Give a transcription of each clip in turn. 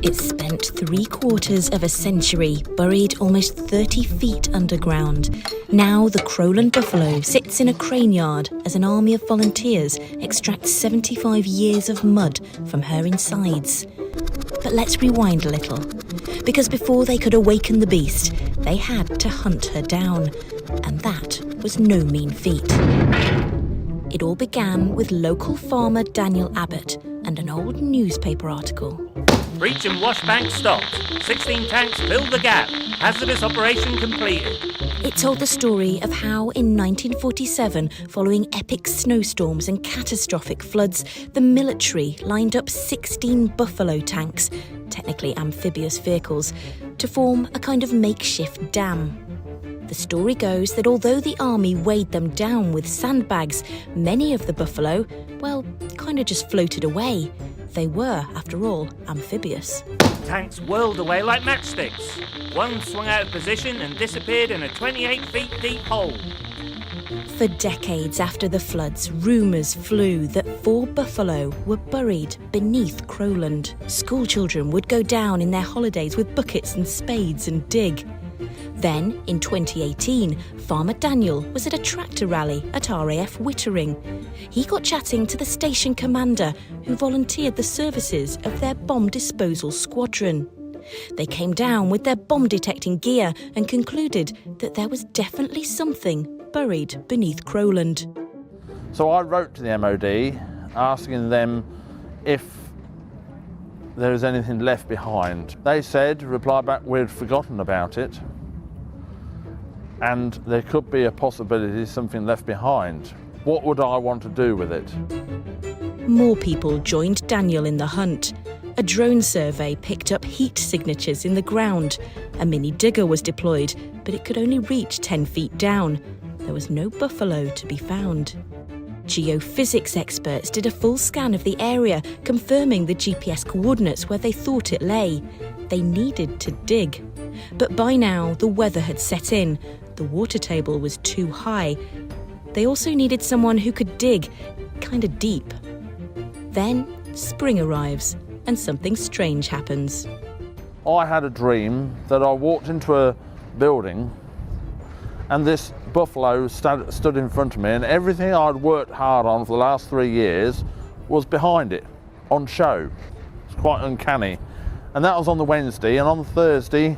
It spent 3/4 of a century buried almost 30 feet underground. Now the Crowland Buffalo sits in a crane yard as an army of volunteers extracts 75 years of mud from her insides. But let's rewind a little, because before they could awaken the beast, they had to hunt her down, and that was no mean feat. It all began with local farmer Daniel Abbott and an old newspaper article. Breach and wash bank stopped. 16 tanks filled the gap. Hazardous operation completed. It told the story of how in 1947, following epic snowstorms and catastrophic floods, the military lined up 16 Buffalo tanks, technically amphibious vehicles, to form a kind of makeshift dam. The story goes that although the army weighed them down with sandbags, many of the buffalo, well, kind of just floated away. They were, after all, amphibious. Tanks whirled away like matchsticks. One swung out of position and disappeared in a 28 feet deep hole. For decades after the floods, rumours flew that 4 buffalo were buried beneath Crowland. Schoolchildren would go down in their holidays with buckets and spades and dig. Then, in 2018, Farmer Daniel was at a tractor rally at RAF Wittering. He got chatting to the station commander, who volunteered the services of their bomb disposal squadron. They came down with their bomb-detecting gear and concluded that there was definitely something buried beneath Crowland. So I wrote to the MOD asking them if there was anything left behind. They said, reply back, we'd forgotten about it, and there could be a possibility something left behind. What would I want to do with it? More people joined Daniel in the hunt. A drone survey picked up heat signatures in the ground. A mini digger was deployed, but it could only reach 10 feet down. There was no buffalo to be found. Geophysics experts did a full scan of the area, confirming the GPS coordinates where they thought it lay. They needed to dig. But by now, the weather had set in. The water table was too high. They also needed someone who could dig kind of deep. Then spring arrives and something strange happens. I had a dream that I walked into a building and this buffalo stood in front of me, and everything I'd worked hard on for the last 3 years was behind it, on show. It's quite uncanny. And that was on the Wednesday, and on the Thursday,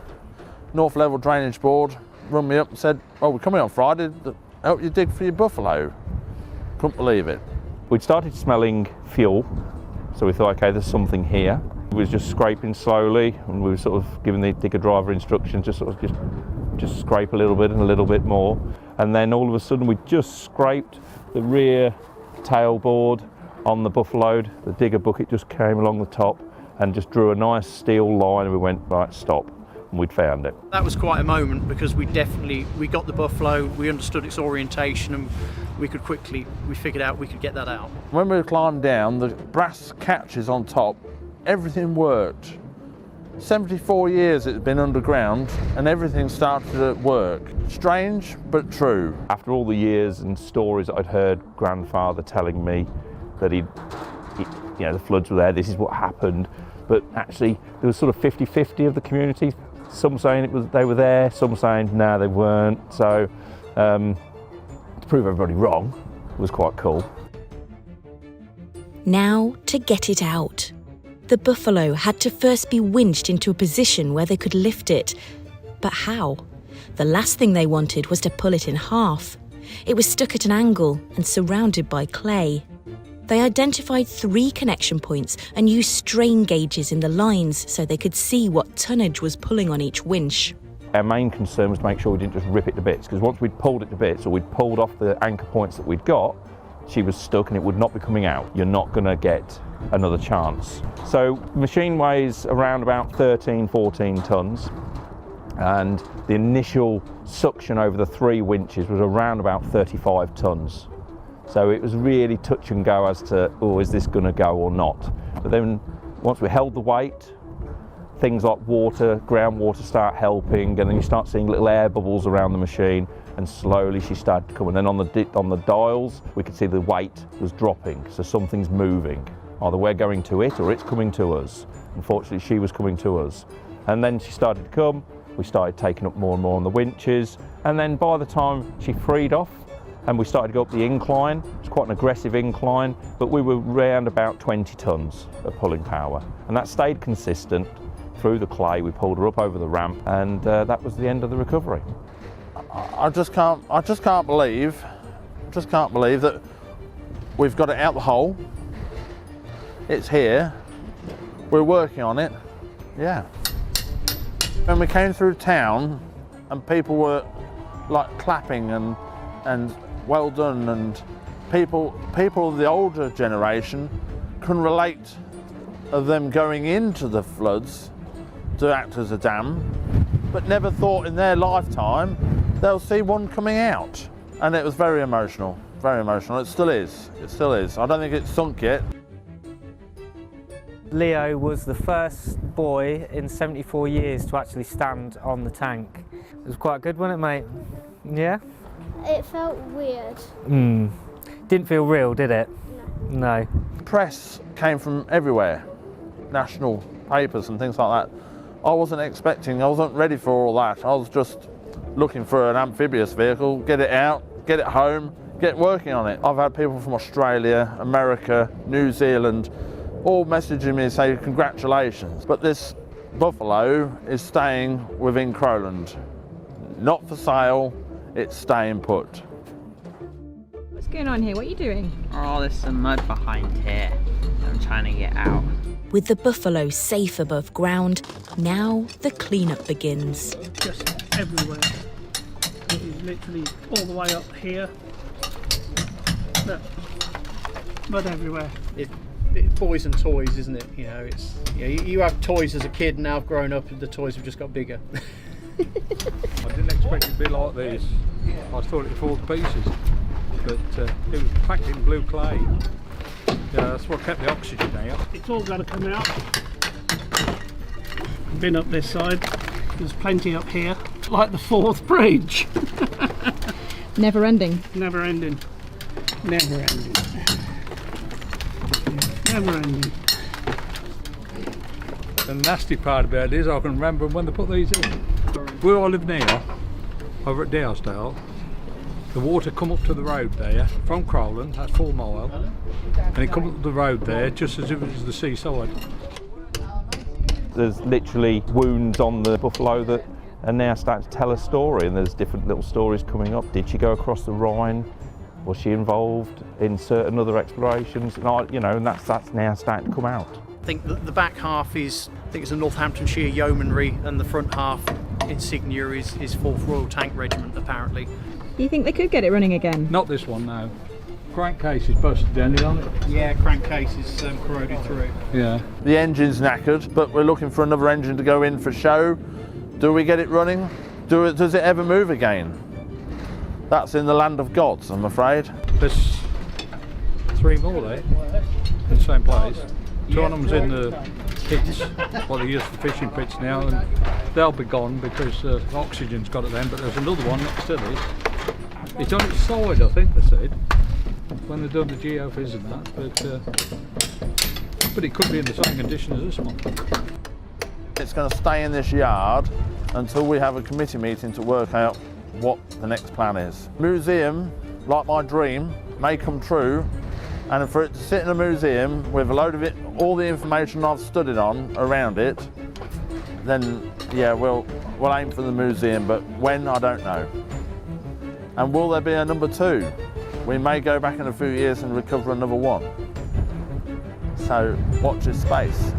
North Level Drainage Board rung me up and said, oh, we're coming on Friday to help you dig for your buffalo. Couldn't believe it. We'd started smelling fuel, so we thought, okay, there's something here. We was just scraping slowly, and we were sort of giving the digger driver instructions, just scrape a little bit and a little bit more. And then all of a sudden we just scraped the rear tailboard on the buffalo. The digger bucket just came along the top and just drew a nice steel line, and we went, right, stop, and we'd found it. That was quite a moment, because we got the buffalo, we understood its orientation, and we figured out we could get that out. When we climbed down, the brass catches on top, everything worked. 74 years it's been underground and everything started to work. Strange, but true. After all the years and stories that I'd heard grandfather telling me that the floods were there, this is what happened, but actually there was sort of 50-50 of the community. Some saying they were there, some saying no, they weren't. So to prove everybody wrong was quite cool. Now to get it out. The buffalo had to first be winched into a position where they could lift it. But how? The last thing they wanted was to pull it in half. It was stuck at an angle and surrounded by clay. They identified 3 connection points and used strain gauges in the lines so they could see what tonnage was pulling on each winch. Our main concern was to make sure we didn't just rip it to bits, because once we'd pulled it to bits, or we'd pulled off the anchor points that we'd got, she was stuck and it would not be coming out. You're not going to get another chance. So the machine weighs around about 13-14 tonnes, and the initial suction over the 3 winches was around about 35 tonnes. So it was really touch and go as to, oh, is this going to go or not? But then once we held the weight, things like water, groundwater start helping, and then you start seeing little air bubbles around the machine, and slowly she started to come. And then on the dials, we could see the weight was dropping, so something's moving Either we're going to it or it's coming to us. Unfortunately, she was coming to us. And then she started to come, we started taking up more and more on the winches, and then by the time she freed off and we started to go up the incline, it was quite an aggressive incline, but we were around about 20 tonnes of pulling power. And that stayed consistent through the clay. We pulled her up over the ramp, and that was the end of the recovery. I just can't believe that we've got it out the hole. It's here. We're working on it. Yeah. When we came through town and people were like clapping and well done, and people of the older generation can relate of them going into the floods to act as a dam, but never thought in their lifetime they'll see one coming out. And it was very emotional, very emotional. It still is, it still is. I don't think it's sunk yet. Leo was the first boy in 74 years to actually stand on the tank. It was quite good, wasn't it, mate? Yeah? It felt weird. Didn't feel real, did it? No. Press came from everywhere, national papers and things like that. I wasn't ready for all that. I was just looking for an amphibious vehicle, get it out, get it home, get working on it. I've had people from Australia, America, New Zealand, all messaging me and say congratulations. But this Buffalo is staying within Crowland. Not for sale, it's staying put. What's going on here? What are you doing? Oh, there's some mud behind here. I'm trying to get out. With the Buffalo safe above ground, now the cleanup begins. Just everywhere. It is literally all the way up here. Look, mud everywhere. It's boys and toys, isn't it? You know, it's you have toys as a kid, and now I've grown up and the toys have just got bigger. I didn't expect it to be like this. I thought it'd fall to pieces, but it was packed in blue clay. Yeah, that's what kept the oxygen out. It's all got to come out. Been up this side. There's plenty up here. Like the fourth bridge. Never ending. Never ending. Never ending. Never ending. The nasty part about it is I can remember when they put these in. Where I live now, over at Dowsdale, the water come up to the road there from Crowland, that's 4 mile, and it come up the road there just as if it was the seaside. There's literally wounds on the Buffalo that are now starting to tell a story, and there's different little stories coming up. Did she go across the Rhine? Was she involved in certain other explorations? And that's now starting to come out. I think the back half is, I think it's a Northamptonshire Yeomanry, and the front half insignia is 4th Royal Tank Regiment, apparently. You think they could get it running again? Not this one, no. Crankcase is busted down on it. Yeah, crankcase is corroded through. Yeah. The engine's knackered, but we're looking for another engine to go in for show. Do we get it running? Does it ever move again? That's in the land of gods, I'm afraid. There's 3 more there, in the same place. 2 of them's in the pits, well they use the fishing pits now, and they'll be gone because oxygen's got at them, but there's another one next to this. It's on its side, I think they said, when they've done the geophys and that, but it could be in the same condition as this one. It's going to stay in this yard until we have a committee meeting to work out what the next plan is. Museum, like my dream, may come true, and for it to sit in a museum with a load of it, all the information I've studied on around it, then yeah, we'll aim for the museum, but when, I don't know. And will there be a number 2? We may go back in a few years and recover another one. So watch this space.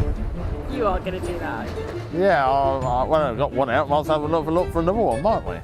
You are going to do that. Yeah, well, I've got one out, might as well have a look for another one, mightn't we?